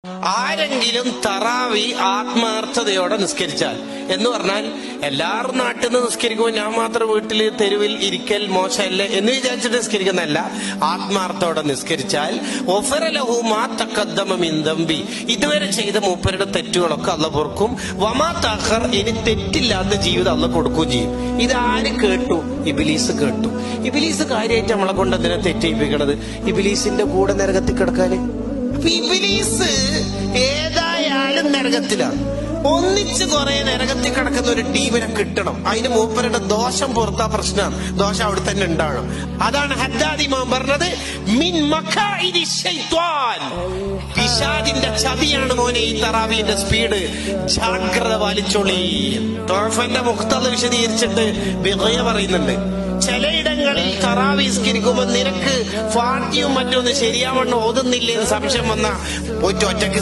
ആരെങ്കിലും തറാവി ആത്മാർത്ഥതയോടെ നിസ്കരിച്ചാൽ എന്ന് പറഞ്ഞാൽ എല്ലാവരും നാട്ടിൽ നിന്ന് നിസ്കരിക്കുമ്പോൾ ഞാൻ മാത്രം വീട്ടിൽ തെരുവിൽ ഇരിക്കൽ മോശമല്ലേ എന്ന് വിചാരിച്ചിട്ട് നിസ്കരിക്കുന്നതല്ല. ആത്മാർത്ഥത്തോടെ നിസ്കരിച്ചാൽ ഇതുവരെ ചെയ്ത മൂപ്പരുടെ തെറ്റുകളൊക്കെ അള്ള പൊറുക്കും. വമാ തഖർ, ഇനി തെറ്റില്ലാത്ത ജീവിതം അള്ള കൊടുക്കുകയും ചെയ്യും. ഇതാര് കേട്ടു? ഇബ്ലീസ് കേട്ടു. ഇബ്ലീസ് കാര്യമായിട്ട് നമ്മളെ കൊണ്ട് എന്തിനാ തെറ്റയിപ്പിക്കണത്? ഇബ്ലീസിന്റെ കൂടെ നരകത്തിൽ കിടക്കാന്. ഇബ്ലീസ് ഏതായാലും നരകത്തിലാണ്. ഒന്നിച്ച് കുറെ നരകത്തിൽ കിടക്കുന്ന ഒരു ടീമിനെ കിട്ടണം. അതിന് മൂപ്പരുടെ ദോഷം പുറത്താ പ്രശ്നം. ദോഷം അവിടെ തന്നെ ഉണ്ടാവണം. അതാണ് ഹദ്ദാദ് ഇമാം പറഞ്ഞത്, മിൻ മഖാഇദി ശൈത്വാൻ, പിശാചിന്റെ ചതിയാണ് മോനെ ഈ തറാവീന്റെ സ്പീഡ്. ജാഗ്രത പാലിച്ചോളി. തോഫന്റെ മുഖ്തദ വിശദീകരിച്ചിട്ട് ബിഗയ പറയുന്നുണ്ട്, ചിലയിടങ്ങളിൽ തറാവീസ്കരിക്കുമ്പോ നിനക്ക് ഫാത്തിയും മറ്റൊന്ന് ശരിയാവണ്ണം ഓതുന്നില്ലേ എന്ന് സംശയം വന്ന ഒറ്റയ്ക്ക്